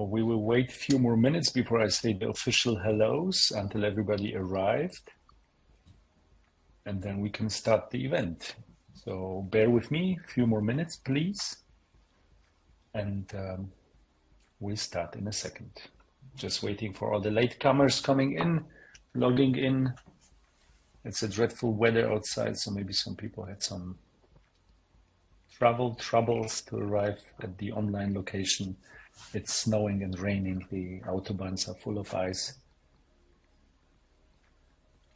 we will wait a few more minutes before I say the official hellos until everybody arrived. And then we can start the event. So bear with me, a few more minutes, please. And we'll start in a second. Just waiting for all the latecomers coming in, logging in. It's a dreadful weather outside, so maybe some people had some travel troubles to arrive at the online location. It's snowing and raining. The autobahns are full of ice.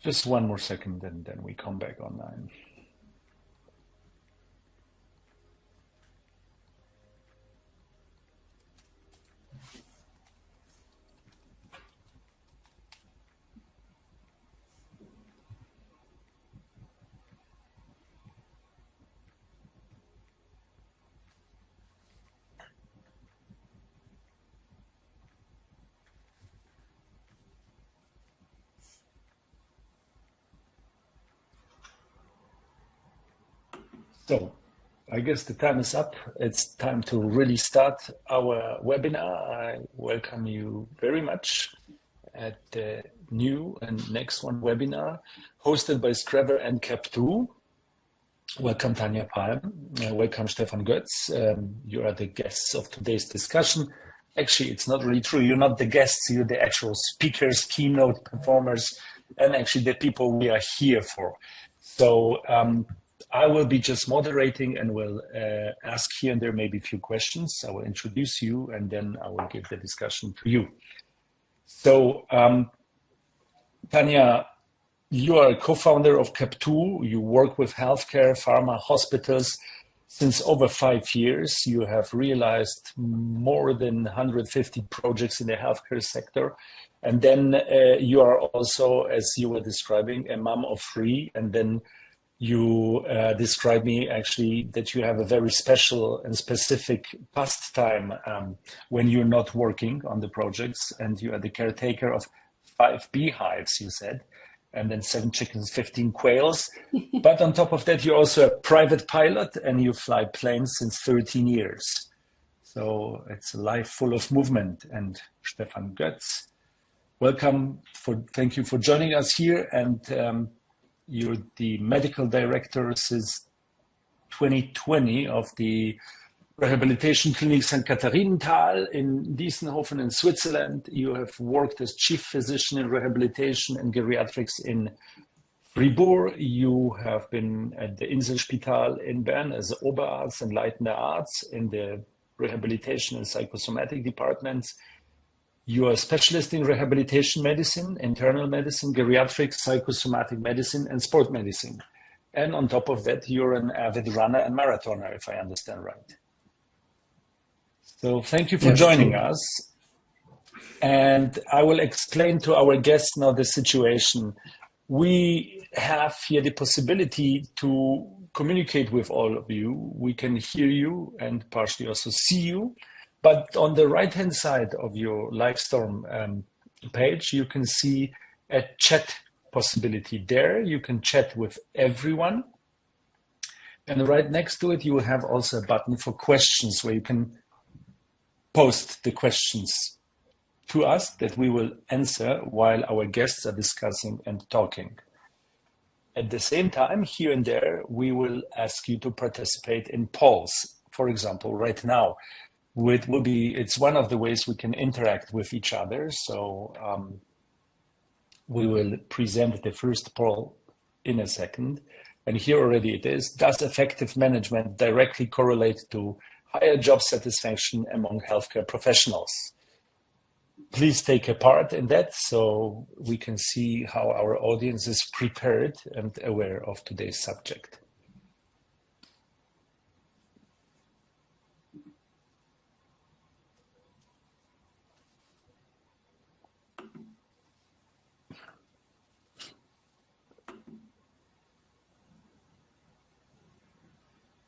Just one more second and then we come back online. So I guess the time is up. It's time to really start our webinar. I welcome you very much at the new and next one webinar hosted by Screver and Cap2. Welcome Tanja Palm. Welcome Stefan Goetz. You are the guests of today's discussion. Actually, it's not really true. You're not the guests. You're the actual speakers, keynote performers, and actually the people we are here for. So I will be just moderating and will ask here and there maybe a few questions. I will introduce you and then I will give the discussion to you. So Tanja, you are a co-founder of Cap2. You work with healthcare, pharma, hospitals since over 5 years. You have realized more than 150 projects in the healthcare sector. And then you are also, as you were describing, a mom of 3. And then you described me actually that you have a very special and specific pastime when you're not working on the projects, and you are the caretaker of 5 beehives, you said, and then 7 chickens, 15 quails. But on top of that, you're also a private pilot and you fly planes since 13 years. So it's a life full of movement. And Stefan Goetz, welcome. Thank you for joining us here. And you're the medical director since 2020 of the Rehabilitation Clinic St. Katharinenthal in Diessenhofen in Switzerland. You have worked as chief physician in rehabilitation and geriatrics in Fribourg. You have been at the Inselspital in Bern as Oberarzt and Leitender Arzt in the rehabilitation and psychosomatic departments. You are a specialist in rehabilitation medicine, internal medicine, geriatrics, psychosomatic medicine, and sport medicine. And on top of that, you're an avid runner and marathoner, if I understand right. So thank you for joining us. And I will explain to our guests now the situation. We have here the possibility to communicate with all of you. We can hear you and partially also see you. But on the right-hand side of your Livestorm page, you can see a chat possibility there. You can chat with everyone. And right next to it, you will have also a button for questions where you can post the questions to us that we will answer while our guests are discussing and talking. At the same time, here and there, we will ask you to participate in polls. For example, right now, it's one of the ways we can interact with each other. So we will present the first poll in a second. And here already it is. Does effective management directly correlate to higher job satisfaction among healthcare professionals? Please take a part in that so we can see how our audience is prepared and aware of today's subject.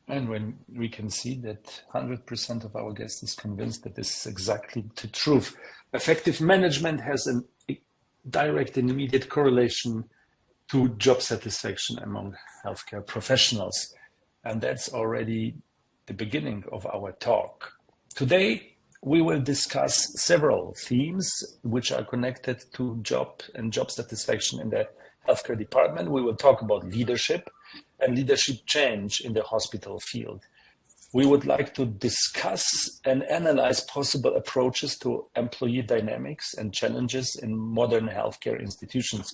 And when we can see that 100% of our guests is convinced that this is exactly the truth. Effective management has a direct and immediate correlation to job satisfaction among healthcare professionals. And that's already the beginning of our talk. Today, we will discuss several themes which are connected to job and job satisfaction in the healthcare department. We will talk about leadership and leadership change in the hospital field. We would like to discuss and analyze possible approaches to employee dynamics and challenges in modern healthcare institutions.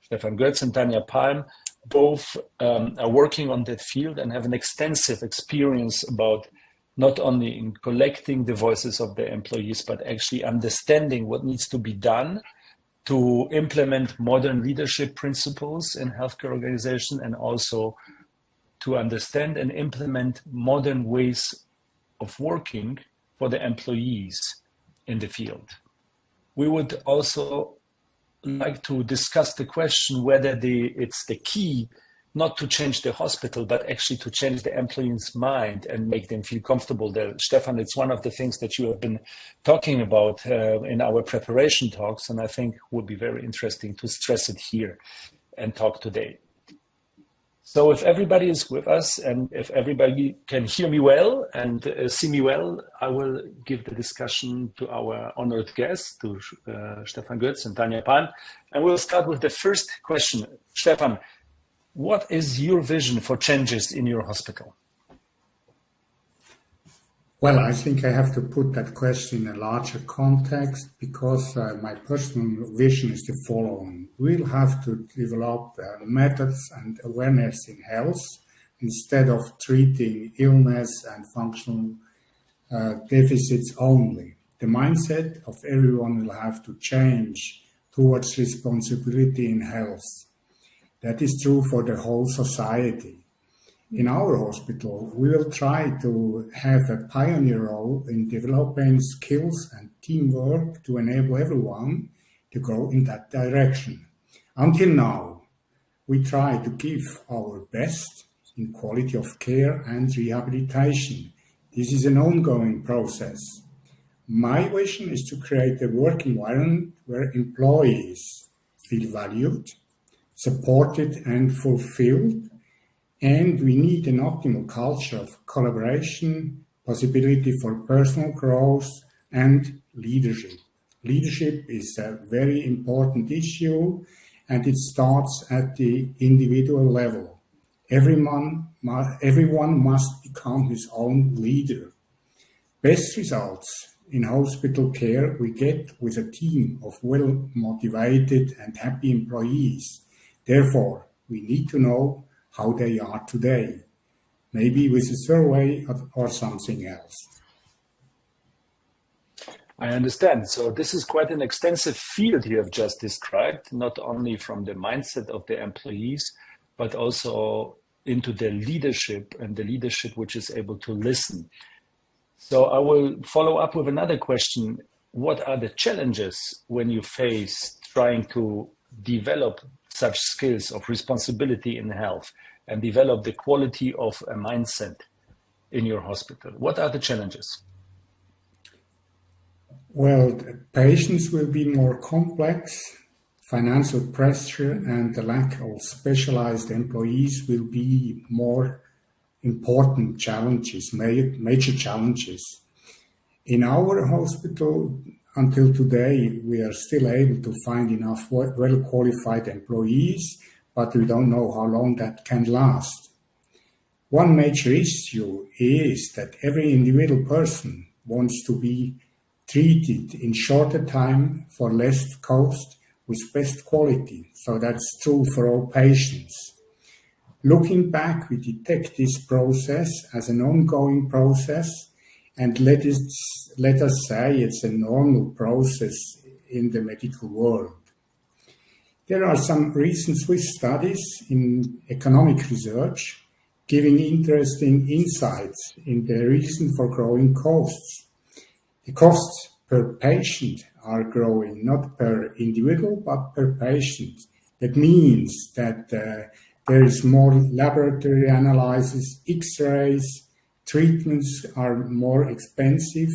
Stefan Goetz and Tanja both are working on that field and have an extensive experience about not only in collecting the voices of the employees, but actually understanding what needs to be done to implement modern leadership principles in healthcare organization, and also to understand and implement modern ways of working for the employees in the field. We would also like to discuss the question whether it's the key not to change the hospital, but actually to change the employee's mind and make them feel comfortable there. Stefan, it's one of the things that you have been talking about in our preparation talks, and I think would be very interesting to stress it here and talk today. So if everybody is with us and if everybody can hear me well and see me well, I will give the discussion to our honored guests, to Stefan Goetz and Tanja Palm. And we'll start with the first question. Stefan, what is your vision for changes in your hospital? Well, I think I have to put that question in a larger context, because my personal vision is the following. We'll have to develop methods and awareness in health instead of treating illness and functional deficits only. The mindset of everyone will have to change towards responsibility in health. That is true for the whole society. In our hospital, we will try to have a pioneer role in developing skills and teamwork to enable everyone to go in that direction. Until now, we try to give our best in quality of care and rehabilitation. This is an ongoing process. My vision is to create a work environment where employees feel valued, supported and fulfilled, and we need an optimal culture of collaboration, possibility for personal growth, and leadership. Leadership is a very important issue, and it starts at the individual level. Everyone must become his own leader. Best results in hospital care we get with a team of well-motivated and happy employees. Therefore, we need to know how they are today, maybe with a survey or something else. I understand. So this is quite an extensive field you have just described, not only from the mindset of the employees, but also into the leadership, and the leadership which is able to listen. So I will follow up with another question. What are the challenges when you face trying to develop such skills of responsibility in health and develop the quality of a mindset in your hospital? What are the challenges? Well, patients will be more complex. Financial pressure and the lack of specialized employees will be more important challenges, major challenges. In our hospital, until today, we are still able to find enough well-qualified employees, but we don't know how long that can last. One major issue is that every individual person wants to be treated in shorter time for less cost with best quality. So that's true for all patients. Looking back, we detect this process as an ongoing process, and let us say it's a normal process in the medical world. There are some recent Swiss studies in economic research giving interesting insights in the reason for growing costs. The costs per patient are growing, not per individual, but per patient. That means that there is more laboratory analysis, X-rays, treatments are more expensive,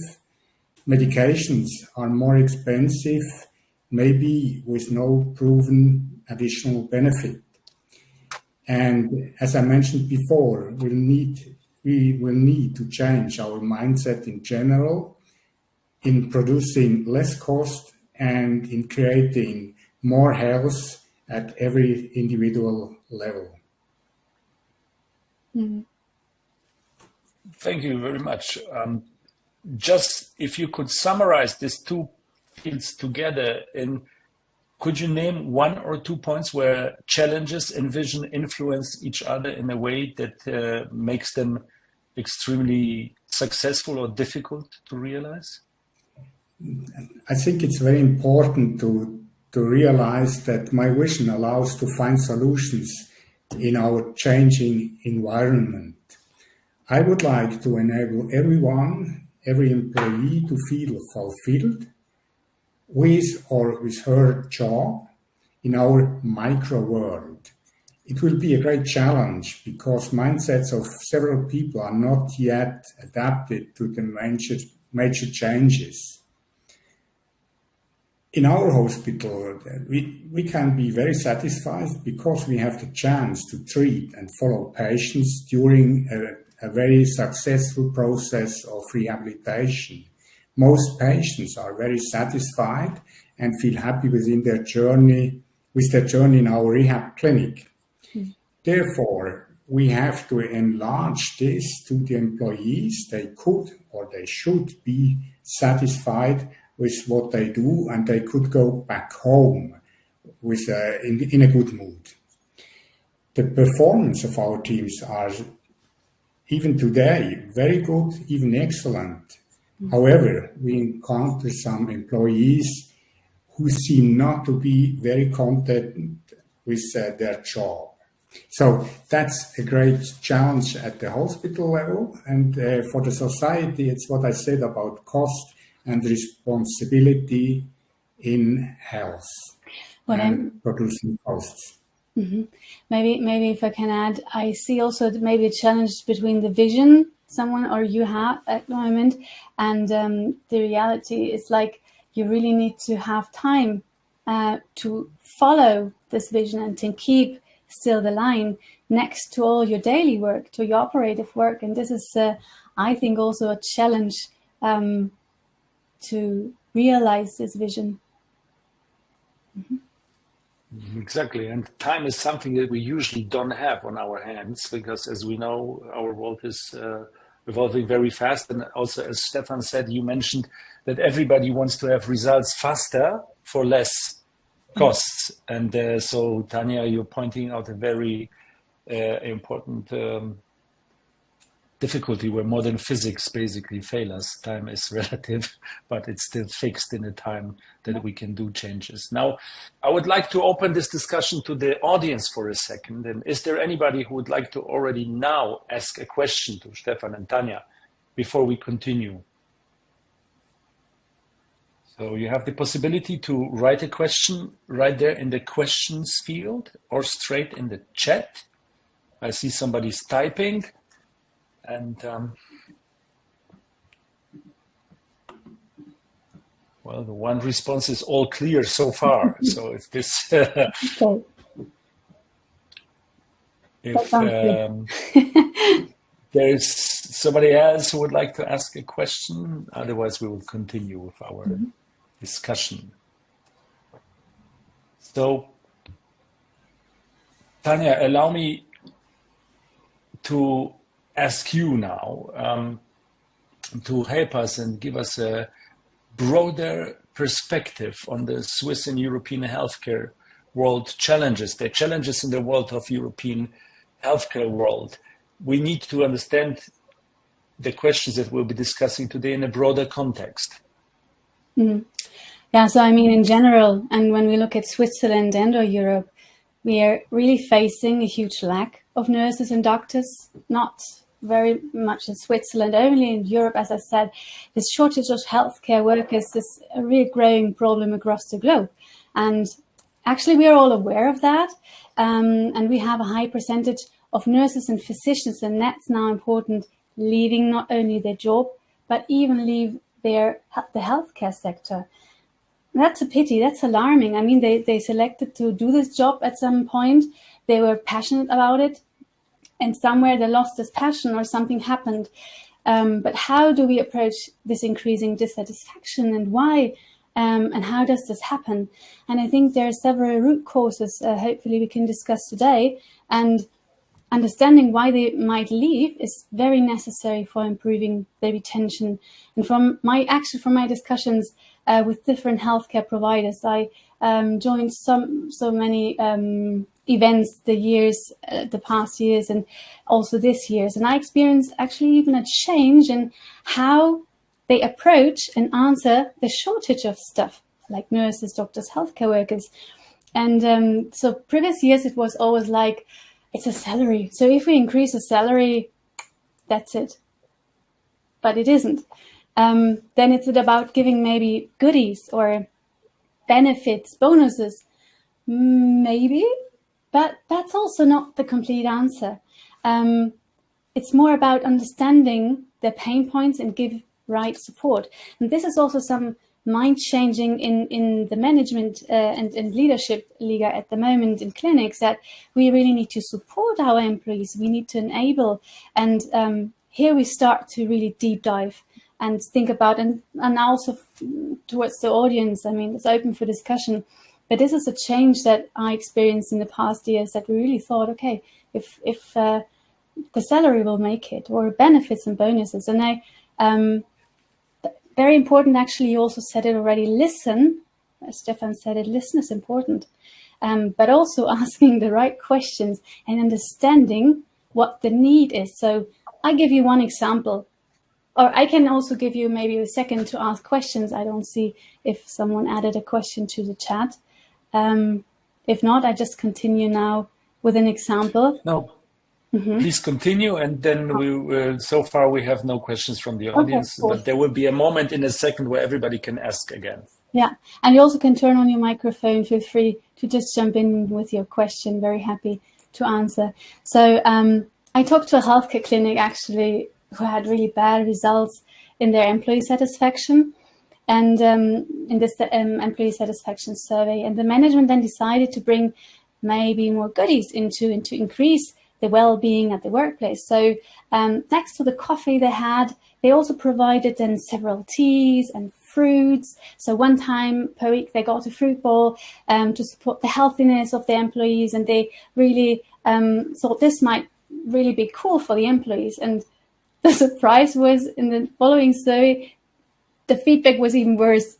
medications are more expensive, maybe with no proven additional benefit. And as I mentioned before, we will need to change our mindset in general. in producing less cost and in creating more health at every individual level. Thank you very much. Just if you could summarize these two fields together, could you name 1 or 2 points where challenges and vision influence each other in a way that makes them extremely successful or difficult to realize? I think it's very important to realize that my vision allows to find solutions in our changing environment. I would like to enable everyone, every employee to feel fulfilled with or with her job in our micro world. It will be a great challenge because mindsets of several people are not yet adapted to the major changes. In our hospital, we can be very satisfied because we have the chance to treat and follow patients during a very successful process of rehabilitation. Most patients are very satisfied and feel happy with their journey in our rehab clinic. Therefore, we have to enlarge this to the employees. They could or they should be satisfied with what they do, and they could go back home with in a good mood. The performance of our teams are even today very good, even excellent. However, we encounter some employees who seem not to be very content with their job. So that's a great challenge at the hospital level, and for the society, it's what I said about cost and responsibility in health and producing costs. Mm-hmm. Maybe if I can add, I see also maybe a challenge between the vision someone or you have at the moment and the reality. Is like you really need to have time to follow this vision and to keep still the line next to all your daily work, to your operative work. And this is, I think, also a challenge to realize this vision. Mm-hmm. Exactly. And time is something that we usually don't have on our hands because, as we know, our world is evolving very fast. And also, as Stefan said, you mentioned that everybody wants to have results faster for less costs. And so, Tanja, you're pointing out a very important difficulty where modern physics basically fail us. Time is relative, but it's still fixed in a time that we can do changes. Now, I would like to open this discussion to the audience for a second. And is there anybody who would like to already now ask a question to Stefan and Tanja before we continue? So you have the possibility to write a question right there in the questions field or straight in the chat. I see somebody's typing. And well, the one response is all clear so far. So if this, if there's somebody else who would like to ask a question, otherwise we will continue with our discussion. So, Tanja, allow me to ask you now to help us and give us a broader perspective on the Swiss and European healthcare world challenges, the challenges in the world of European healthcare world. We need to understand the questions that we'll be discussing today in a broader context. Mm-hmm. Yeah, so I mean, in general, and when we look at Switzerland and or Europe, we are really facing a huge lack of nurses and doctors, not very much in Switzerland, only in Europe, as I said. This shortage of healthcare workers is a really growing problem across the globe. And actually, we are all aware of that. And we have a high percentage of nurses and physicians, and that's now important, leaving not only their job, but even leave the healthcare sector. That's a pity. That's alarming. I mean, they selected to do this job at some point. They were passionate about it. And somewhere they lost this passion or something happened. But how do we approach this increasing dissatisfaction, and why? And how does this happen? And I think there are several root causes, hopefully we can discuss today, and understanding why they might leave is very necessary for improving the retention. And from my discussions with different healthcare providers, I joined so many events the past years, and also this year's, and I experienced actually even a change in how they approach and answer the shortage of stuff, like nurses, doctors, healthcare workers. And so previous years, it was always like, it's a salary. So if we increase the salary, that's it. But it isn't. Then it's about giving maybe goodies or benefits, bonuses, maybe, but that's also not the complete answer. It's more about understanding their pain points and give right support. And this is also some mind changing in the management and leadership Liga at the moment in clinics, that we really need to support our employees. We need to enable, and here we start to really deep dive and think about, and also towards the audience. I mean, it's open for discussion, but this is a change that I experienced in the past years, that we really thought, okay, if the salary will make it, or benefits and bonuses. And very important, actually, you also said it already, listen. As Stefan said it, listen is important. But also asking the right questions and understanding what the need is. So I give you one example, or I can also give you maybe a second to ask questions. I don't see if someone added a question to the chat. If not, I just continue now with an example. No. Mm-hmm. Please continue, and then so far we have no questions from the audience, okay, but there will be a moment in a second where everybody can ask again. Yeah, and you also can turn on your microphone. Feel free to just jump in with your question. Very happy to answer. So I talked to a healthcare clinic actually who had really bad results in their employee satisfaction, and in this employee satisfaction survey, and the management then decided to bring maybe more goodies into increase the well-being at the workplace. So next to the coffee they also provided then several teas and fruits. So one time per week they got a fruit bowl to support the healthiness of the employees, and they really thought this might really be cool for the employees. And the surprise was, in the following survey, the feedback was even worse.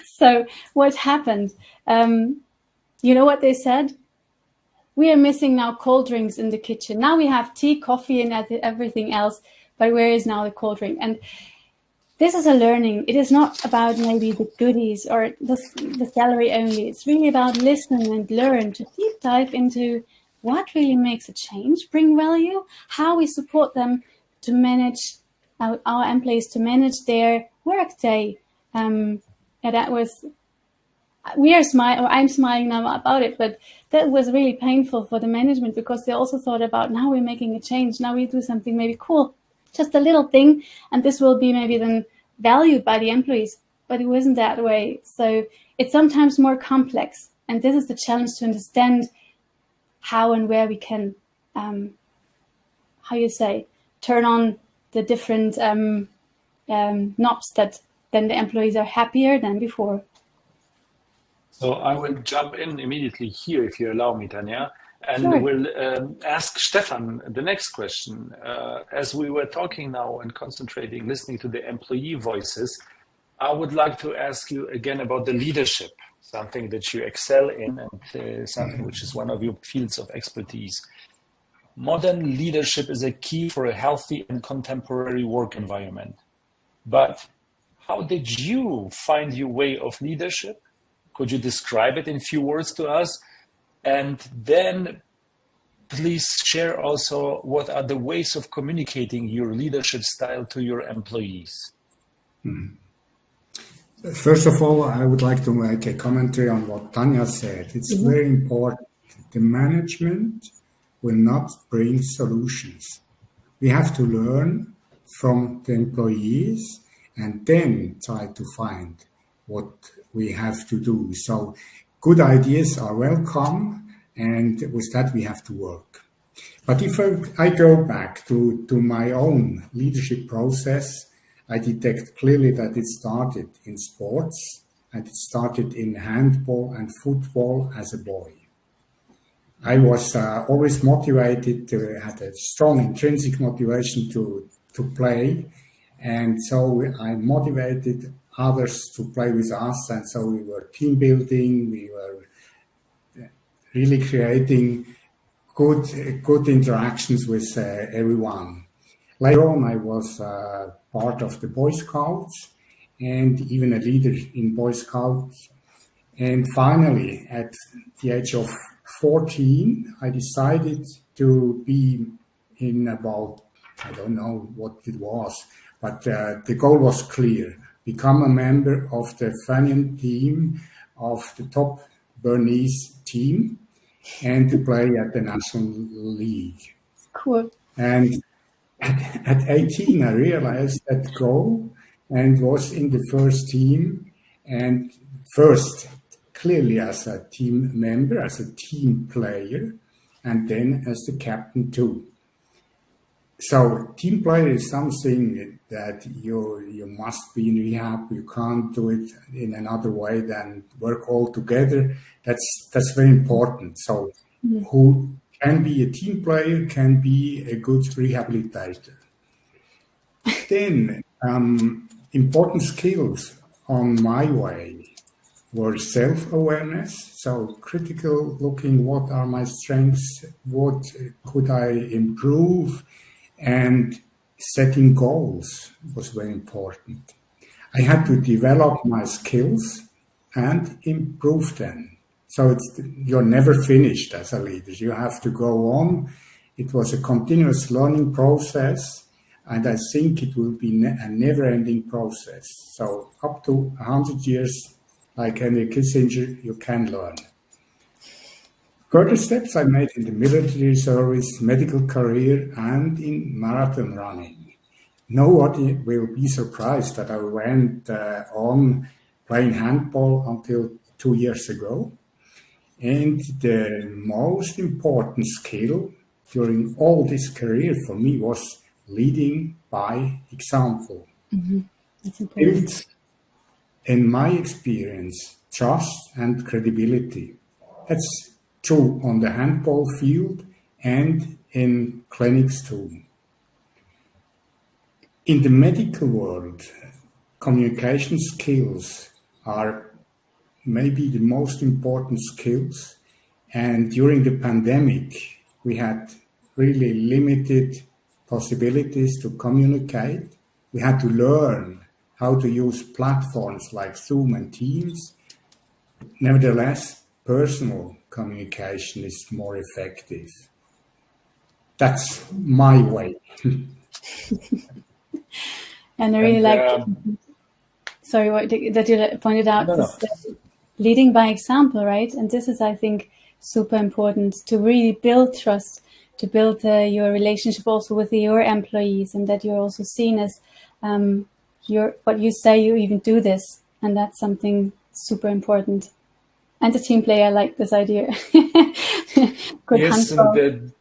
So what happened? You know what they said? We are missing now cold drinks in the kitchen. Now we have tea, coffee, and everything else, but where is now the cold drink? And this is a learning. It is not about maybe the goodies or the salary only. It's really about listen and learn, to deep dive into what really makes a change, bring value, how we support them to manage our employees, to manage their work day. That was, I'm smiling now about it, but that was really painful for the management, because they also thought about, now we're making a change. Now we do something maybe cool, just a little thing, and this will be maybe then valued by the employees, but it wasn't that way. So it's sometimes more complex, and this is the challenge, to understand how and where we can, turn on the different knobs that then the employees are happier than before. So I will jump in immediately here, if you allow me, Tanja, and sure. We'll ask Stefan the next question. As we were talking now and concentrating, listening to the employee voices, I would like to ask you again about the leadership, something that you excel in, and something which is one of your fields of expertise. Modern leadership is a key for a healthy and contemporary work environment. But how did you find your way of leadership? Could you describe it in few words to us? And then please share also what are the ways of communicating your leadership style to your employees. First of all, I would like to make a commentary on what Tanja said. It's very important. The management will not bring solutions. We have to learn from the employees and then try to find what we have to do. So good ideas are welcome, and with that we have to work. But if I go back to my own leadership process, I detect clearly that it started in sports and it started in handball and football as a boy. I was always motivated to had a strong intrinsic motivation to play, and so I motivated others to play with us, and so we were team building. We were really creating good interactions with everyone. Later on, I was part of the Boy Scouts and even a leader in Boy Scouts. And finally, at the age of 14, I decided to be in about, I don't know what it was, but the goal was clear. Become a member of the Fenian team of the top Bernese team and to play at the National League. Cool. And at 18, I realized that goal and was in the first team, and first clearly as a team member, as a team player, and then as the captain too. So team player is something that you must be in rehab. You can't do it in another way than work all together. That's very important. So who can be a team player can be a good rehabilitator. Then important skills on my way were self-awareness, so critical looking, what are my strengths, what could I improve, and setting goals was very important. I had to develop my skills and improve them. So you're never finished as a leader. You have to go on. It was a continuous learning process, and I think it will be a never-ending process. So up to 100 years, like Henry Kissinger, you can learn. Further steps I made in the military service, medical career, and in marathon running. Nobody will be surprised that I went on playing handball until 2 years ago. And the most important skill during all this career for me was leading by example. That's important. Built, in my experience, trust and credibility. That's true on the handball field and in clinics too. In the medical world, communication skills are maybe the most important skills. And during the pandemic, we had really limited possibilities to communicate. We had to learn how to use platforms like Zoom and Teams. Nevertheless, personal communication is more effective. That's my way. And I really like, sorry, that you pointed out, this leading by example, right? And this is, I think, super important to really build trust, to build your relationship also with your employees, and that you're also seen as what you say, you even do this. And that's something super important. And a team player, I like this idea. Good yes, handball. and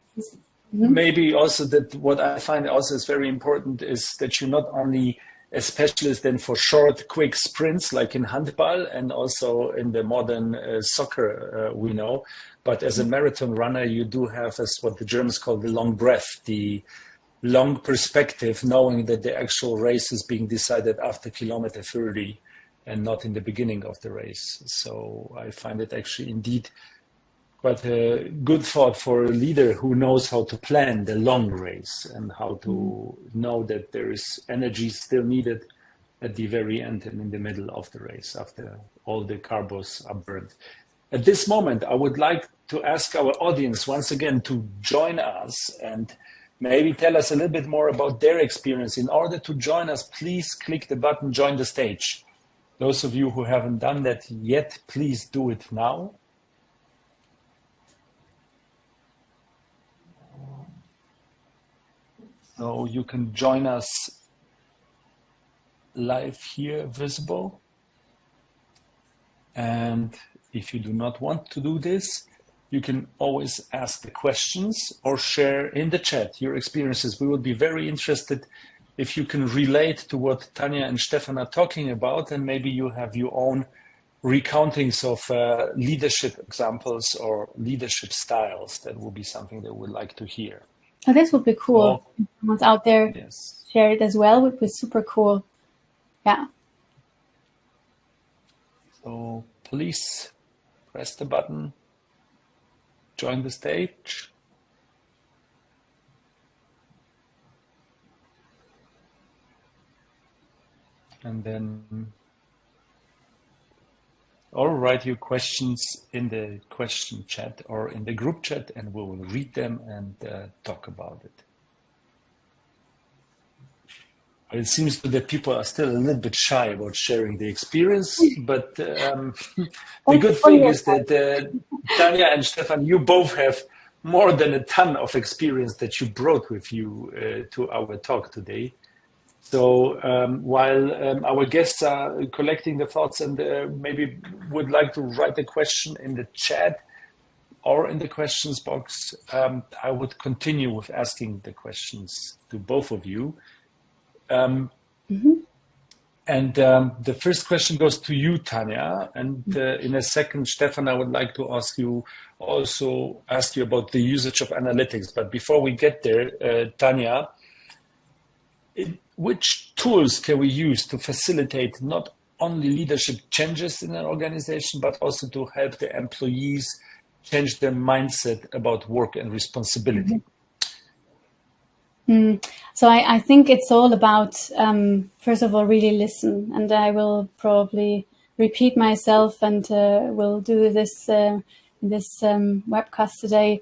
maybe also that what I find also is very important is that you're not only a specialist then for short, quick sprints like in handball and also in the modern soccer we know, but as a marathon runner, you do have, as what the Germans call the long breath, the long perspective, knowing that the actual race is being decided after kilometer 30. And not in the beginning of the race. So I find it actually indeed quite a good thought for a leader who knows how to plan the long race and how to know that there is energy still needed at the very end and in the middle of the race after all the carbos are burned. At this moment, I would like to ask our audience once again to join us and maybe tell us a little bit more about their experience. In order to join us, please click the button, join the stage. Those of you who haven't done that yet, please do it now. So you can join us live here, visible. And if you do not want to do this, You can always ask the questions or share in the chat your experiences. We would be very interested if you can relate to what Tanja and Stefan are talking about, and maybe you have your own recountings of leadership examples or leadership styles. That would be something that we'd like to hear. Oh, this would be cool. So, if someone's out there, yes. share it as well. Would be super cool. Yeah. So please press the button, join the stage. And then, or write your questions in the question chat or in the group chat, and we will read them and talk about it. It seems that people are still a little bit shy about sharing the experience, but the good thing is that Tanja and Stefan, you both have more than a ton of experience that you brought with you to our talk today. So while our guests are collecting the thoughts and maybe would like to write a question in the chat or in the questions box, I would continue with asking the questions to both of you. And the first question goes to you, Tanja. And in a second, Stefan, I would like to ask you about the usage of analytics. But before we get there, Tanja, which tools can we use to facilitate not only leadership changes in an organization, but also to help the employees change their mindset about work and responsibility? So I think it's all about, first of all, really listen. And I will probably repeat myself and will do this in this webcast today.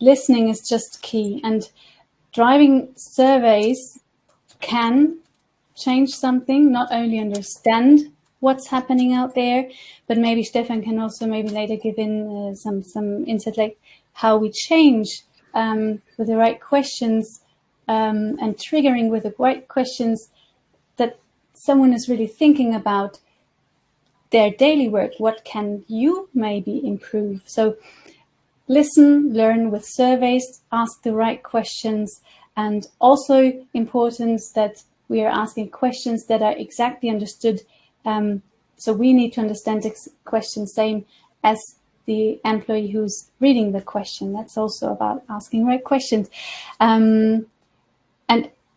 Listening is just key. And driving surveys can change something, not only understand what's happening out there, but maybe Stefan can also maybe later give in some insight, like how we change with the right questions and triggering with the right questions that someone is really thinking about their daily work. What can you maybe improve? So listen, learn with surveys, ask the right questions, and also important that we are asking questions that are exactly understood. So we need to understand the question same as the employee who's reading the question. That's also about asking right questions. And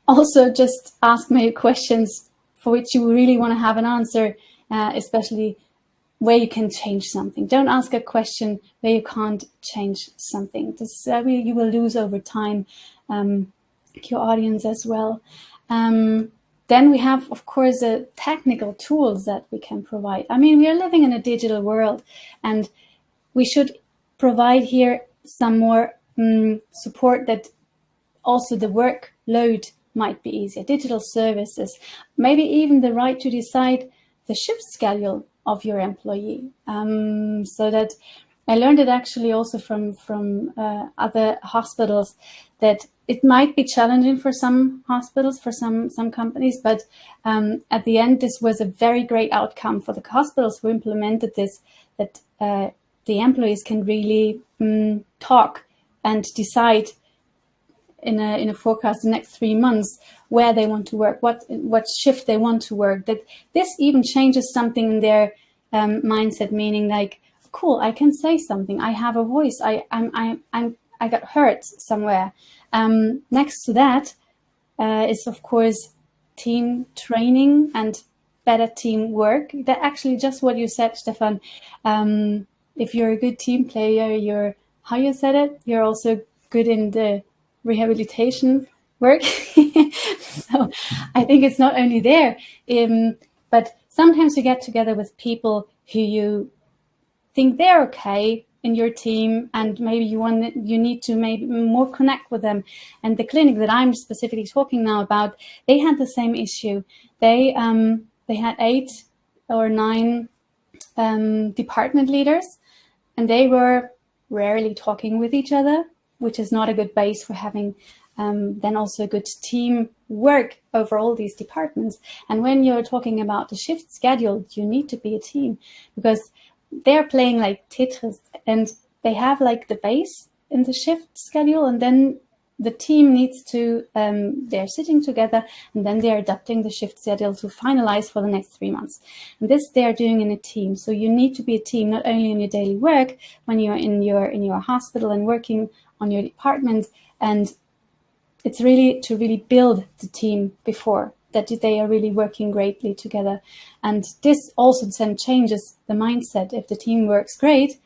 also just ask maybe questions for which you really want to have an answer, especially where you can change something. Don't ask a question where you can't change something. This you will lose over time your audience as well. Then we have, of course, technical tools that we can provide. I mean, we are living in a digital world, and we should provide here some more support that also the workload might be easier. Digital services, maybe even the right to decide the shift schedule of your employee. So that I learned it actually also from other hospitals, that it might be challenging for some hospitals, for some companies, but at the end, this was a very great outcome for the hospitals who implemented this, that the employees can really talk and decide in a forecast the next 3 months where they want to work, what shift they want to work. That this even changes something in their mindset, meaning like, cool, I can say something. I have a voice. I got hurt somewhere. Next to that is, of course, team training and better teamwork. That actually just what you said, Stefan. If you're a good team player, you're also good in the rehabilitation work. So I think it's not only there, but sometimes you get together with people who you think they're okay in your team, and maybe you need to maybe more connect with them. And the clinic that I'm specifically talking now about, they had the same issue. They had 8 or 9 department leaders, and they were rarely talking with each other, which is not a good base for having then also a good team work over all these departments. And when you're talking about the shift schedule, you need to be a team, because they're playing like Tetris, and they have like the base in the shift schedule, and then the team needs to, they're sitting together, and then they're adapting the shift schedule to finalize for the next 3 months. And this they're doing in a team. So you need to be a team, not only in your daily work, when you're in your hospital and working on your department. And it's really to really build the team before that they are really working greatly together. And this also then changes the mindset. If the team works great,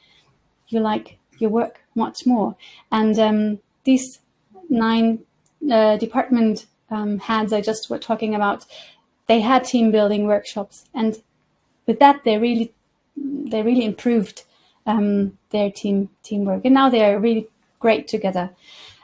you like your work much more. And these 9 department heads I just were talking about, they had team building workshops, and with that they really improved their teamwork, and now they are really great together.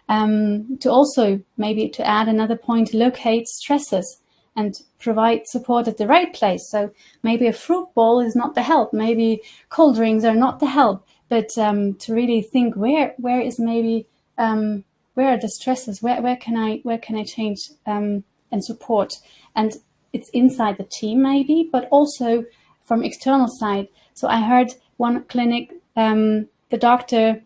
To also, maybe to add another point, locate stresses and provide support at the right place. So maybe a fruit bowl is not the help, maybe cold drinks are not the help, but to really think where is maybe where are the stresses, where can I change and support. And it's inside the team maybe, but also from external side. So I heard one clinic, the doctor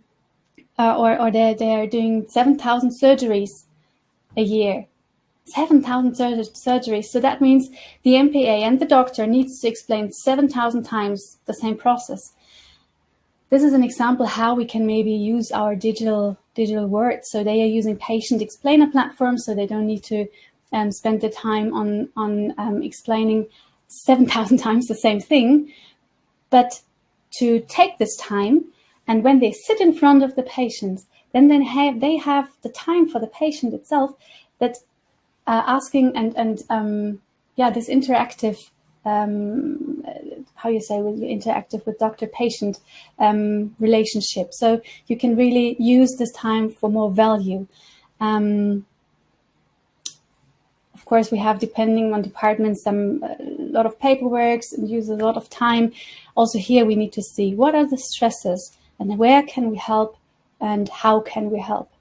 or they're doing 7,000 surgeries a year. 7,000 surgeries. So that means the MPA and the doctor needs to explain 7,000 times the same process. This is an example how we can maybe use our digital words. So they are using patient explainer platforms, so they don't need to spend the time on explaining 7,000 times the same thing, but to take this time, and when they sit in front of the patient, then they have the time for the patient itself, that asking and this interactive, how you say, interactive with doctor-patient relationship. So you can really use this time for more value. Of course, we have, depending on departments, a lot of paperwork and use a lot of time. Also here, we need to see what are the stresses and where can we help and how can we help.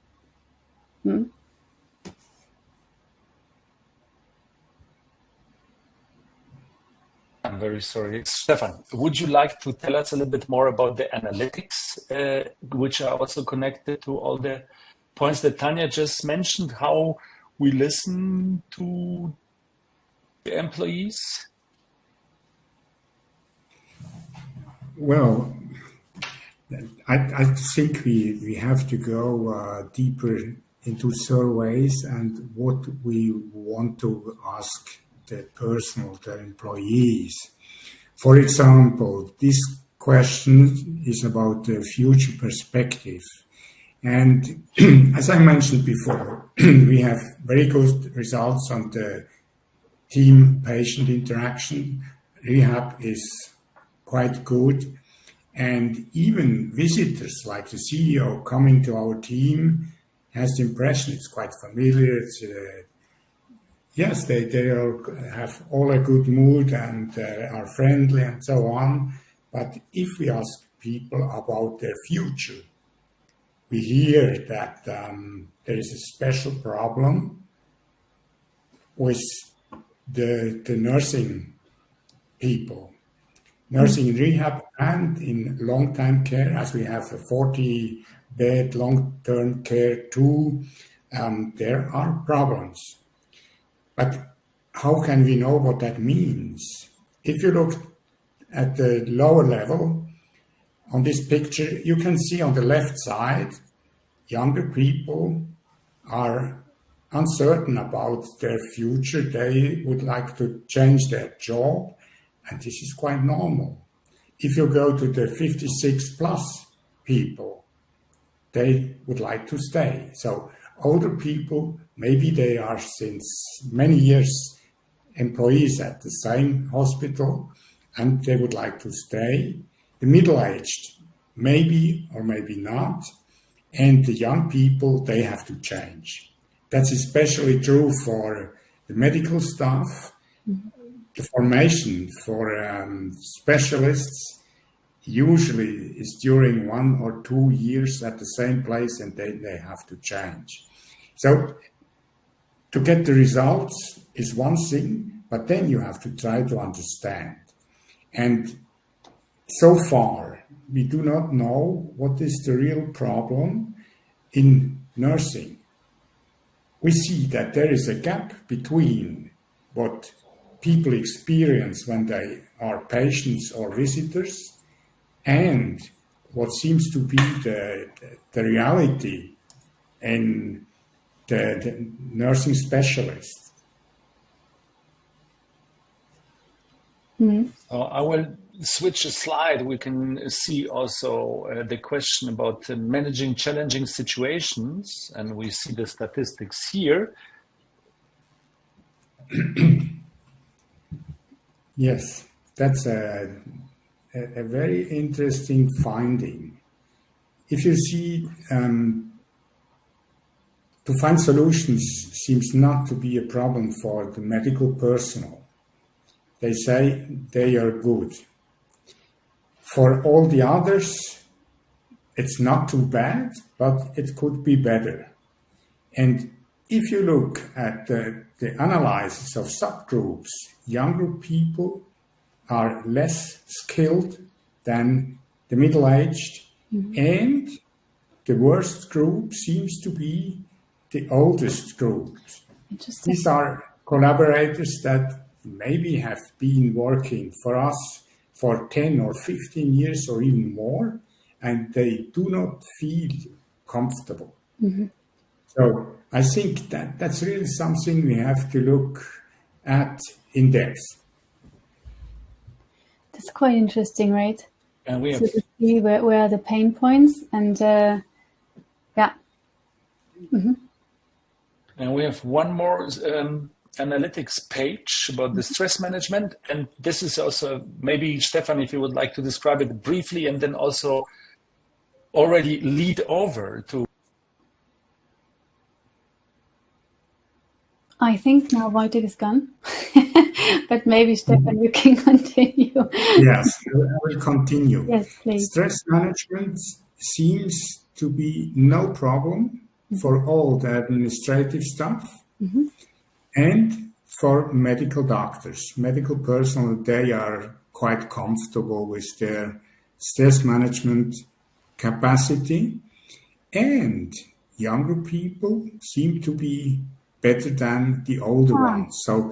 I'm very sorry. Stefan, would you like to tell us a little bit more about the analytics, which are also connected to all the points that Tanja just mentioned, how we listen to the employees? Well, I think we have to go deeper into surveys and what we want to ask the personnel, the employees. For example, this question is about the future perspective. And as I mentioned before, we have very good results on the team-patient interaction. Rehab is quite good. And even visitors like the CEO coming to our team has the impression it's quite familiar. It's, yes, they have all a good mood and are friendly and so on. But if we ask people about their future, we hear that there is a special problem with the nursing people, nursing in rehab and in long-term care, as we have a 40-bed long-term care too. There are problems. But how can we know what that means? If you look at the lower level, on this picture, you can see on the left side, younger people are uncertain about their future. They would like to change their job, and this is quite normal. If you go to the 56 plus people, they would like to stay. So older people, maybe they are since many years employees at the same hospital, and they would like to stay. The middle-aged, maybe or maybe not. And the young people, they have to change. That's especially true for the medical staff. The formation for specialists usually is during 1 or 2 years at the same place, and then they have to change. So to get the results is one thing, but then you have to try to understand. And so far, we do not know what is the real problem in nursing. We see that there is a gap between what people experience when they are patients or visitors and what seems to be the reality in the nursing specialist. I will switch a slide. We can see also the question about managing challenging situations, and we see the statistics here. Yes, that's a very interesting finding. If you see, to find solutions seems not to be a problem for the medical personnel. They say they are good. For all the others, it's not too bad, but it could be better. And if you look at the analysis of subgroups, younger people are less skilled than the middle-aged, and the worst group seems to be the oldest group. These are collaborators that maybe have been working for us for 10 or 15 years or even more, and they do not feel comfortable. So I think that that's really something we have to look at in depth. That's quite interesting, right? And we have to see where are the pain points, and yeah. And we have one more analytics page about the stress management. And this is also, maybe Stefan, if you would like to describe it briefly, and then also already lead over to. I think now Wojtek is gone, but maybe Stefan, you can continue. Yes, I will continue. Yes, please. Stress management seems to be no problem for all the administrative staff and for medical doctors. Medical personnel, they are quite comfortable with their stress management capacity, and younger people seem to be better than the older ones. So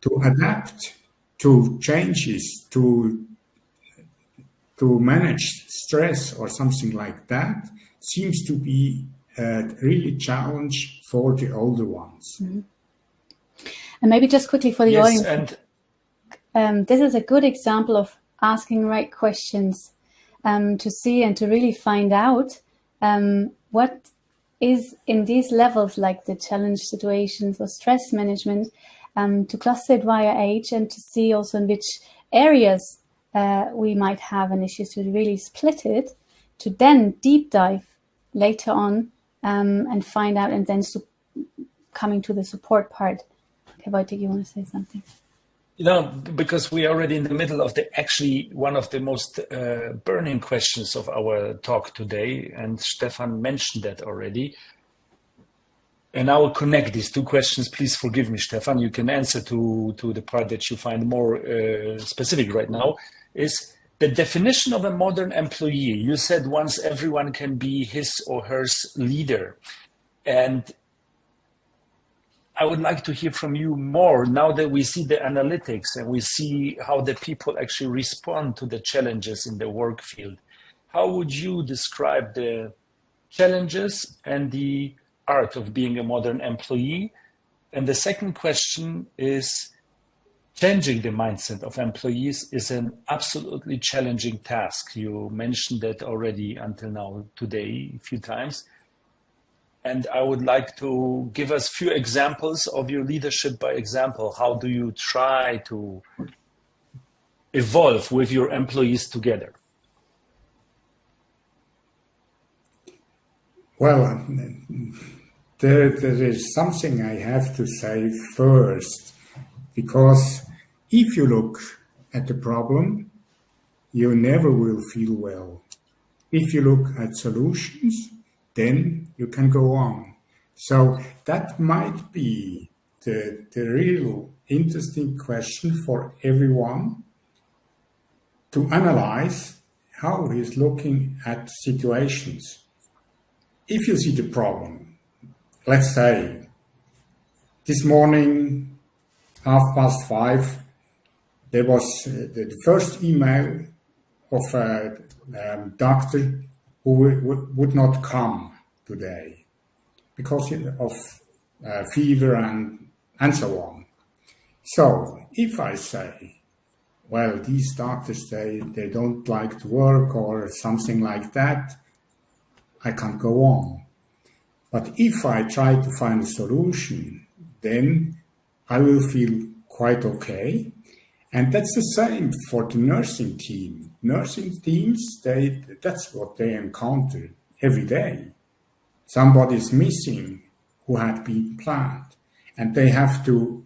to adapt to changes, to manage stress or something like that seems to be a really challenge for the older ones. And maybe just quickly for the audience, this is a good example of asking right questions to see and to really find out what is in these levels, like the challenge situations or stress management, to cluster it via age and to see also in which areas we might have an issue, to really split it, to then deep dive later on and find out, and then coming to the support part. Okay, Wojtek, you want to say something? Because we are already in the middle of actually one of the most burning questions of our talk today, and Stefan mentioned that already. And I will connect these two questions. Please forgive me, Stefan. You can answer to the part that you find more specific right now. Is the definition of a modern employee. You said once everyone can be his or her leader, and I would like to hear from you more now that we see the analytics and we see how the people actually respond to the challenges in the work field. How would you describe the challenges and the art of being a modern employee? And the second question is, changing the mindset of employees is an absolutely challenging task. You mentioned that already until now today a few times. And I would like to give us a few examples of your leadership by example. How do you try to evolve with your employees together? Well, there is something I have to say first, because if you look at the problem, you never will feel well. If you look at solutions, then you can go on. So that might be the real interesting question for everyone to analyze how he's looking at situations. If you see the problem, let's say this morning, 5:30, there was the first email of a doctor who would not come today because of fever and so on. So if I say, well, these doctors, they don't like to work or something like that, I can't go on. But if I try to find a solution, then I will feel quite okay. And that's the same for the nursing team. Nursing teams, that's what they encounter every day. Somebody is missing who had been planned, and they have to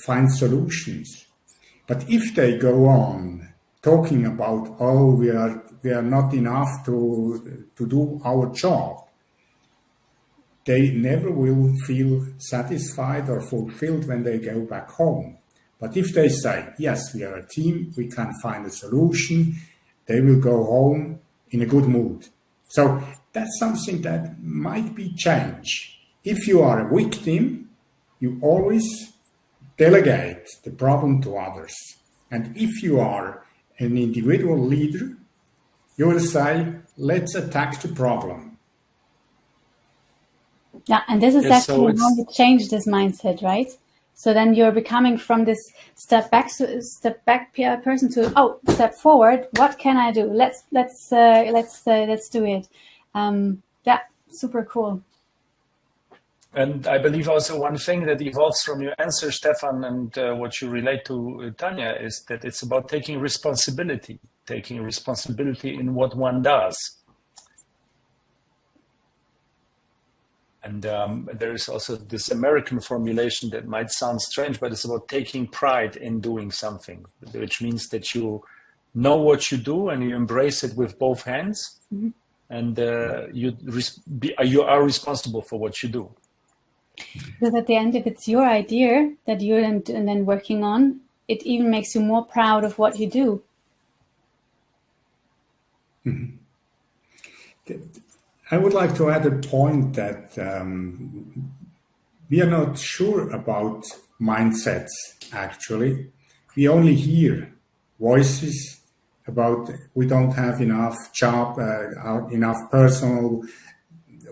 find solutions. But if they go on talking about, oh, we are not enough to do our job, they never will feel satisfied or fulfilled when they go back home. But if they say, yes, we are a team, we can find a solution, they will go home in a good mood. So that's something that might be changed. If you are a victim, you always delegate the problem to others. And if you are an individual leader, you will say, let's attack the problem. Yeah, and this is actually how you change this mindset, right? So then you're becoming from this step back person to step forward. What can I do? Let's do it. Yeah, super cool. And I believe also one thing that evolves from your answer, Stefan, and what you relate to Tanja, is that it's about taking responsibility in what one does. And there is also this American formulation that might sound strange, but it's about taking pride in doing something, which means that you know what you do and you embrace it with both hands, mm-hmm. and you are responsible for what you do. Because at the end, if it's your idea that you're and then working on, it even makes you more proud of what you do. Mm-hmm. I would like to add a point that we are not sure about mindsets, actually. We only hear voices about we don't have enough job, enough personnel,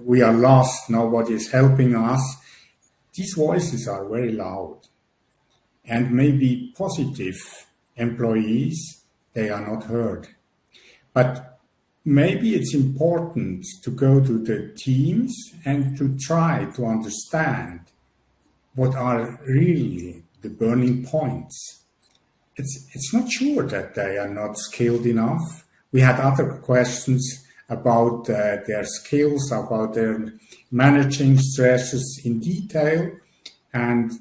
we are lost, nobody is helping us. These voices are very loud. And maybe positive employees, they are not heard. But maybe it's important to go to the teams and to try to understand what are really the burning points. It's not sure that they are not skilled enough. We had other questions about their skills, about their managing stresses in detail, and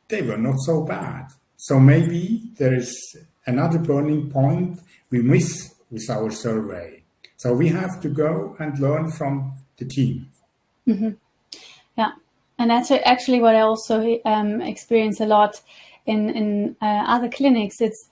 they were not so bad. So maybe there is another burning point we miss with our survey. So we have to go and learn from the team. Mm-hmm. Yeah, and that's actually what I also experience a lot in other clinics. It's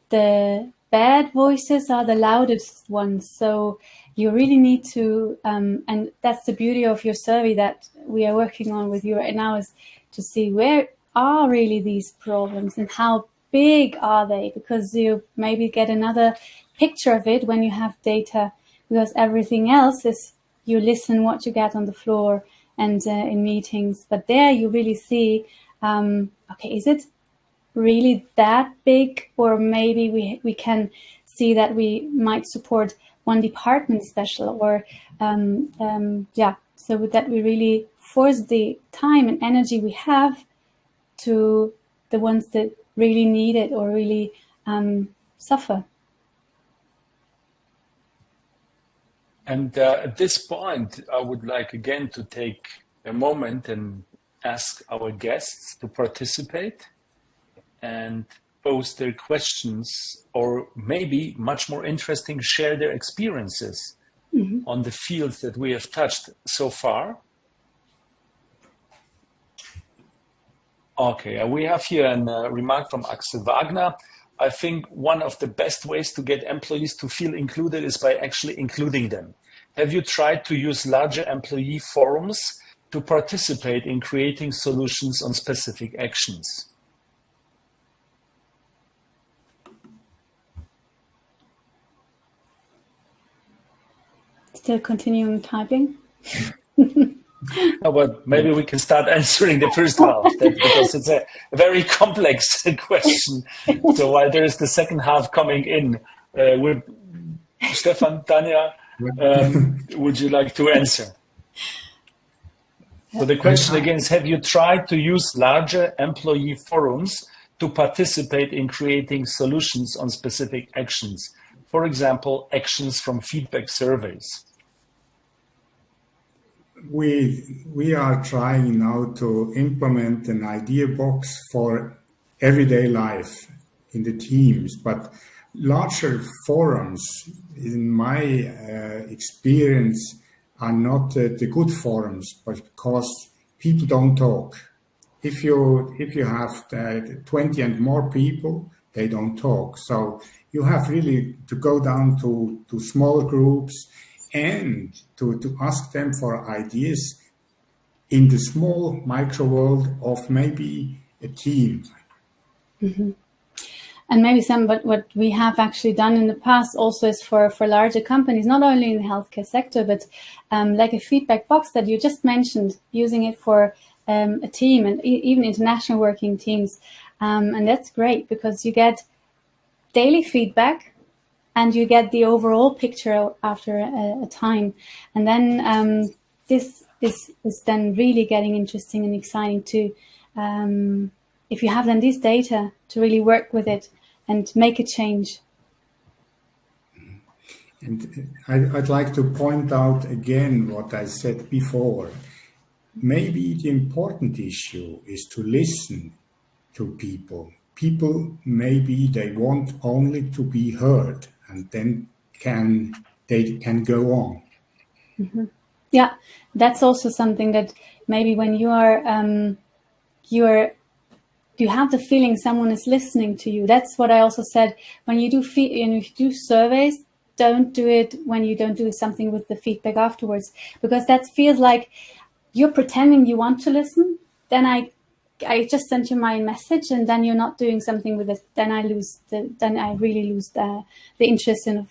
the bad voices are the loudest ones. So you really need to, and that's the beauty of your survey that we are working on with you right now, is to see where are really these problems and how big are they, because you maybe get another picture of it when you have data, because everything else is you listen what you get on the floor and in meetings, but there you really see, okay, is it really that big, or maybe we can see that we might support one department special, or so with that we really force the time and energy we have to the ones that really need it or really suffer. And at this point, I would like again to take a moment and ask our guests to participate and pose their questions, or maybe much more interesting, share their experiences mm-hmm. on the fields that we have touched so far. Okay, we have here a remark from Axel Wagner. I think one of the best ways to get employees to feel included is by actually including them. Have you tried to use larger employee forums to participate in creating solutions on specific actions? Still continuing typing. No, but maybe we can start answering the first half, because it's a very complex question. So while there is the second half coming in, with Stefan, Tanja, would you like to answer? So the question again is, have you tried to use larger employee forums to participate in creating solutions on specific actions? For example, actions from feedback surveys. We are trying now to implement an idea box for everyday life in the teams, but larger forums, in my experience, are not the good forums, but because people don't talk. If you have 20 and more people, they don't talk. So you have really to go down to small groups and to ask them for ideas in the small micro world of maybe a team. Mm-hmm. And maybe what we have actually done in the past also is for larger companies, not only in the healthcare sector, but like a feedback box that you just mentioned, using it for a team and even international working teams. And that's great because you get daily feedback and you get the overall picture after a time. And then this is then really getting interesting and exciting too. If you have then this data to really work with it and make a change. And I'd like to point out again what I said before. Maybe the important issue is to listen to people. People, maybe they want only to be heard, and then they can go on. Mm-hmm. Yeah, that's also something that maybe when you have the feeling someone is listening to you. That's what I also said. When you do surveys, don't do it when you don't do something with the feedback afterwards, because that feels like you're pretending you want to listen. Then I just sent you my message, and then you're not doing something with it. Then I really lose the interest in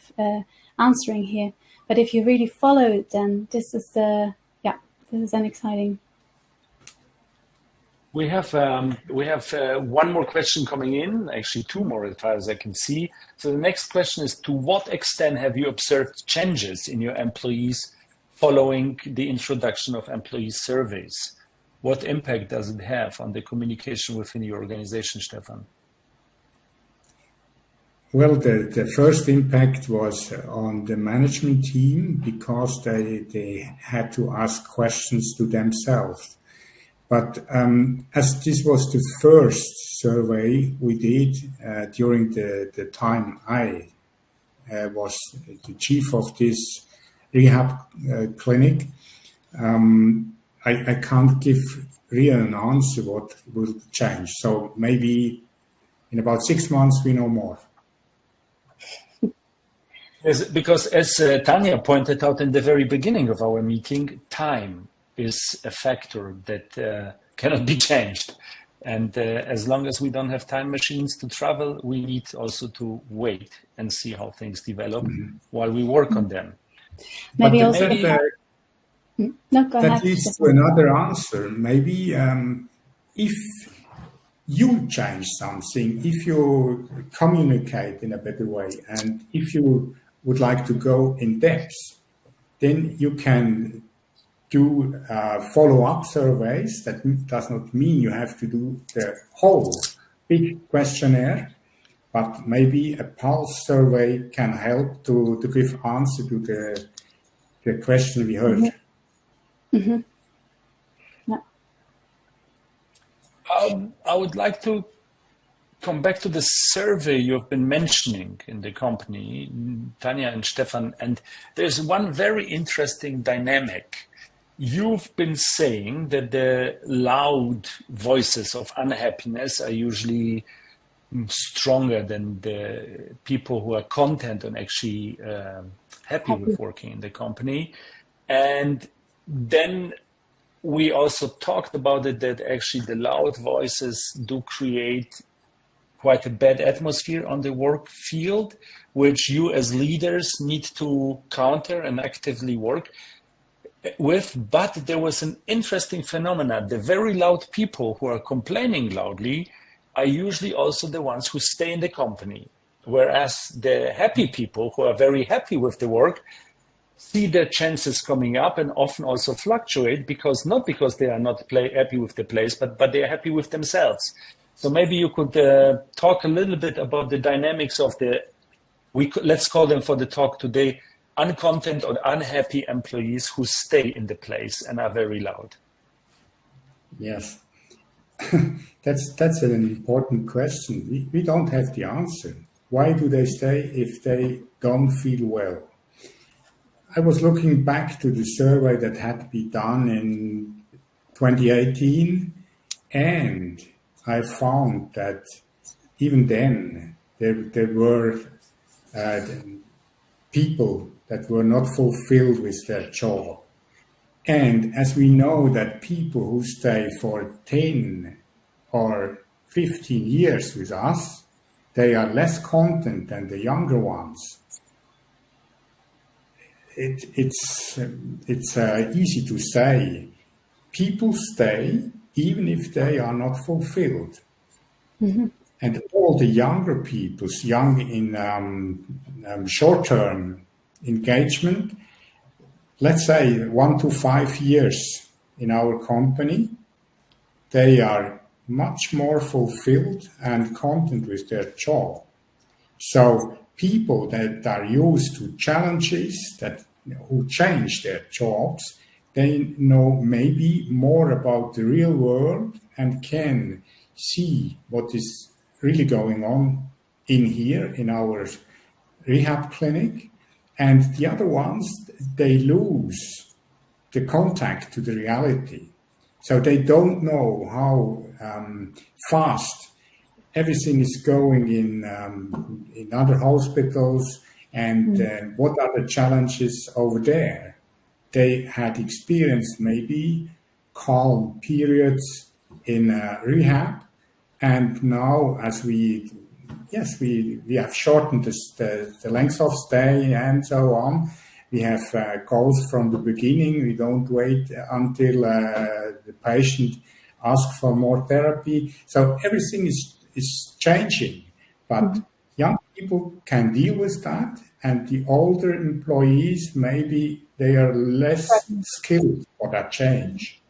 answering here. But if you really follow it, then this is an exciting. We have one more question coming in, actually two more as far as I can see. So the next question is, to what extent have you observed changes in your employees following the introduction of employee surveys? What impact does it have on the communication within your organization, Stefan? Well, the first impact was on the management team because they had to ask questions to themselves. But as this was the first survey we did during the time I was the chief of this rehab clinic, I can't give really an answer what will change. So maybe in about 6 months we know more. Yes, because as Tanja pointed out in the very beginning of our meeting, time is a factor that cannot be changed. And as long as we don't have time machines to travel, we need also to wait and see how things develop while we work on them. Maybe but also that leads to another answer. Maybe if you change something, if you communicate in a better way, and if you would like to go in depth, then you can do follow-up surveys. That does not mean you have to do the whole big questionnaire, but maybe a pulse survey can help to give answer to the question we heard. Mm-hmm. Yeah. I would like to come back to the survey you've been mentioning in the company, Tanja and Stefan, and there's one very interesting dynamic. You've been saying that the loud voices of unhappiness are usually stronger than the people who are content and actually happy with working in the company. And then we also talked about it, that actually the loud voices do create quite a bad atmosphere on the work field, which you as leaders need to counter and actively work with. But there was an interesting phenomenon. The very loud people who are complaining loudly are usually also the ones who stay in the company. Whereas the happy people who are very happy with the work see their chances coming up and often also fluctuate, not because they are not happy with the place, but they are happy with themselves. So maybe you could talk a little bit about the dynamics of let's call them for the talk today, uncontent or unhappy employees who stay in the place and are very loud. Yes, that's an important question. We don't have the answer. Why do they stay if they don't feel well? I was looking back to the survey that had been done in 2018, and I found that even then there were people that were not fulfilled with their job. And as we know that people who stay for 10 or 15 years with us, they are less content than the younger ones. It's easy to say. People stay even if they are not fulfilled. Mm-hmm. And all the younger people, young in short-term engagement, let's say 1 to 5 years in our company, they are much more fulfilled and content with their job. So people that are used to challenges, who change their jobs, they know maybe more about the real world and can see what is really going on in our rehab clinic. And the other ones, they lose the contact to the reality. So they don't know how fast everything is going in other hospitals and what are the challenges over there. They had experienced maybe calm periods in rehab, and now as we have shortened the length of stay and so on. We have goals from the beginning. We don't wait until the patient asks for more therapy. So everything is changing, but young people can deal with that, and the older employees, maybe they are less skilled for that change.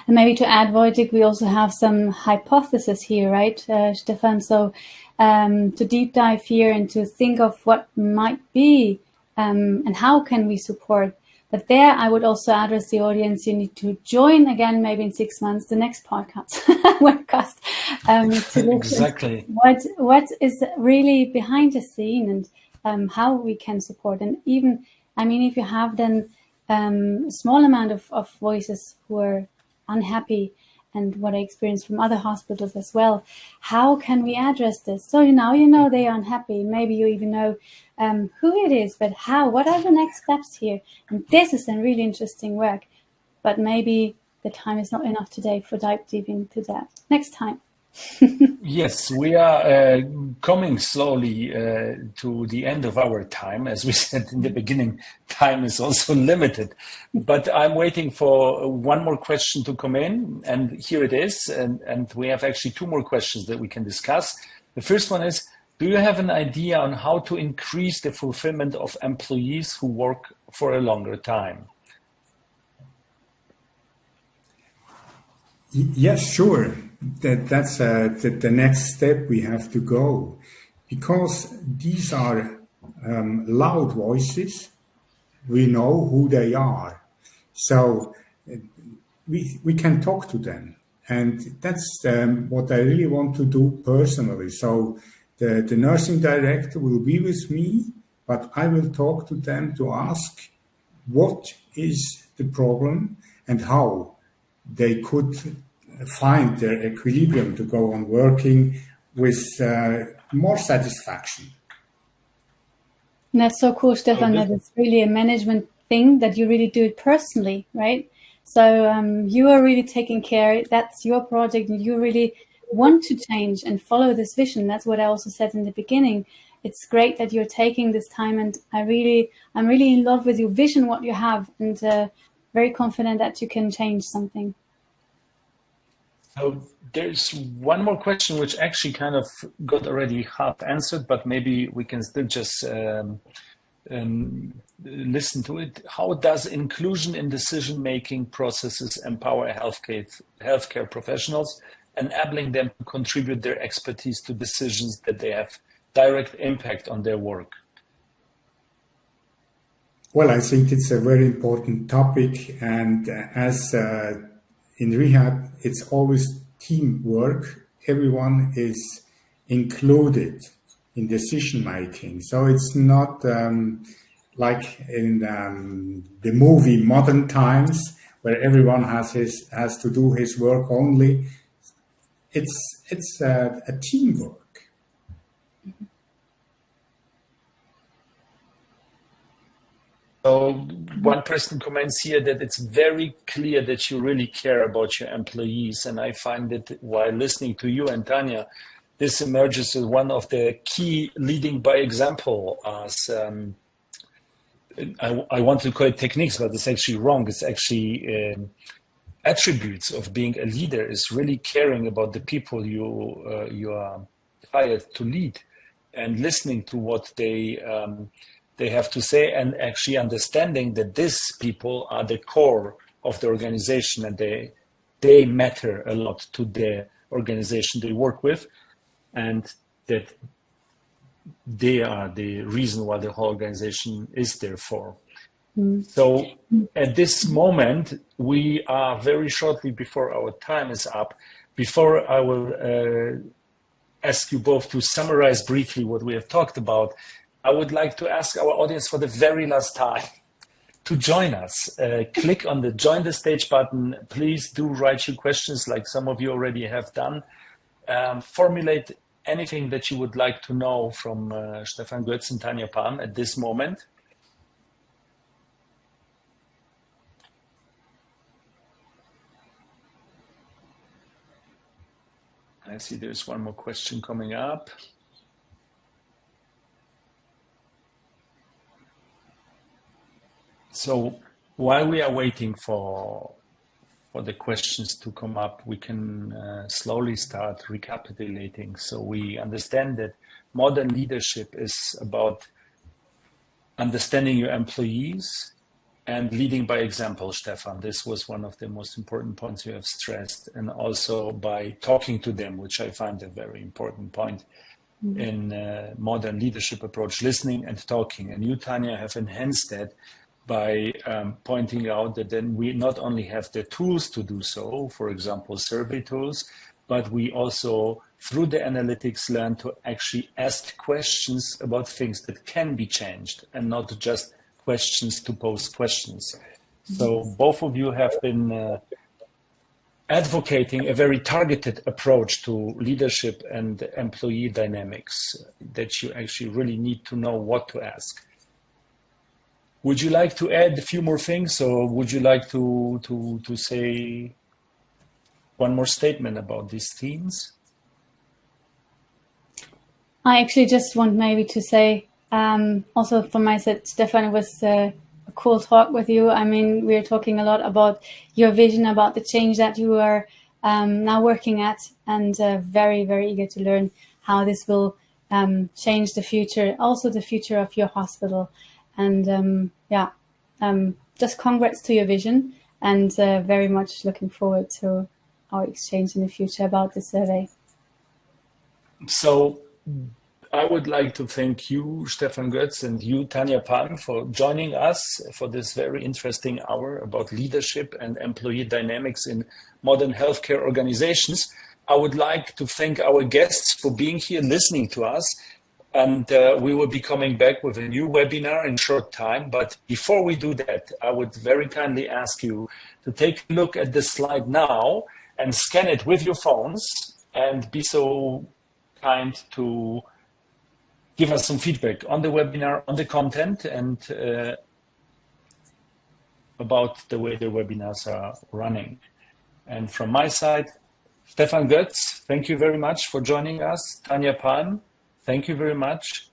And maybe to add, Wojtek, we also have some hypotheses here, right, Stefan? So to deep dive here and to think of what might be and how can we support. But there, I would also address the audience. You need to join again, maybe in 6 months, the next webcast. To look exactly what is really behind the scene and how we can support. And even, I mean, if you have then a small amount of voices who are unhappy, and what I experienced from other hospitals as well, how can we address this? So now you know they are unhappy. Maybe you even know who it is, but how? What are the next steps here? And this is a really interesting work. But maybe the time is not enough today for dive deep into that. Next time. Yes, we are coming slowly to the end of our time. As we said in the beginning, time is also limited. But I'm waiting for one more question to come in, and here it is. And we have actually 2 more questions that we can discuss. The first one is, do you have an idea on how to increase the fulfillment of employees who work for a longer time? Yes, sure. That's the next step we have to go, because these are loud voices. We know who they are, so we can talk to them, and that's what I really want to do personally. So the nursing director will be with me, but I will talk to them to ask what is the problem and how they could find their equilibrium to go on working with more satisfaction. And that's so cool, Stefan, that it's really a management thing, that you really do it personally, right? So you are really taking care, that's your project, and you really want to change and follow this vision. That's what I also said in the beginning. It's great that you're taking this time, and I'm really in love with your vision, what you have, and very confident that you can change something. So there's one more question which actually kind of got already half answered, but maybe we can still just listen to it. How does inclusion in decision-making processes empower healthcare professionals, enabling them to contribute their expertise to decisions that they have direct impact on their work? Well, I think it's a very important topic, and as in rehab, it's always teamwork. Everyone is included in decision making. So it's not like in the movie Modern Times, where everyone has to do his work only. It's a teamwork. So one person comments here that it's very clear that you really care about your employees. And I find that while listening to you and Tanja, this emerges as one of the key leading by example as I want to call it techniques, but it's actually wrong. It's actually attributes of being a leader is really caring about the people you are hired to lead and listening to what they have to say, and actually understanding that these people are the core of the organization and they matter a lot to the organization they work with, and that they are the reason why the whole organization is there for. So at this moment, we are very shortly before our time is up. Before I will ask you both to summarize briefly what we have talked about, I would like to ask our audience for the very last time to join us. Click on the Join the Stage button. Please do write your questions like some of you already have done. Formulate anything that you would like to know from Stefan Goetz and Tanja Palm at this moment. I see there's one more question coming up. So while we are waiting for the questions to come up, we can slowly start recapitulating. So we understand that modern leadership is about understanding your employees and leading by example, Stefan. This was one of the most important points you have stressed, and also by talking to them, which I find a very important point in modern leadership approach, listening and talking. And you, Tanja, have enhanced that by pointing out that then we not only have the tools to do so, for example, survey tools, but we also, through the analytics, learn to actually ask questions about things that can be changed and not just questions to pose questions. So both of you have been advocating a very targeted approach to leadership and employee dynamics, that you actually really need to know what to ask. Would you like to add a few more things, or would you like to say one more statement about these themes? I actually just want maybe to say, also from my side, Stefan, it was a cool talk with you. I mean, we're talking a lot about your vision, about the change that you are now working at, and very, very eager to learn how this will change the future, also the future of your hospital. And just congrats to your vision, and very much looking forward to our exchange in the future about the survey. So I would like to thank you, Stefan Goetz, and you, Tanja Palm, for joining us for this very interesting hour about leadership and employee dynamics in modern healthcare organizations. I would like to thank our guests for being here and listening to us. And we will be coming back with a new webinar in short time. But before we do that, I would very kindly ask you to take a look at the slide now and scan it with your phones and be so kind to give us some feedback on the webinar, on the content, and about the way the webinars are running. And from my side, Stefan Goetz, thank you very much for joining us. Tanja Palm, thank you very much.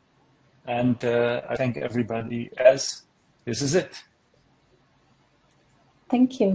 And I thank everybody else. This is it. Thank you.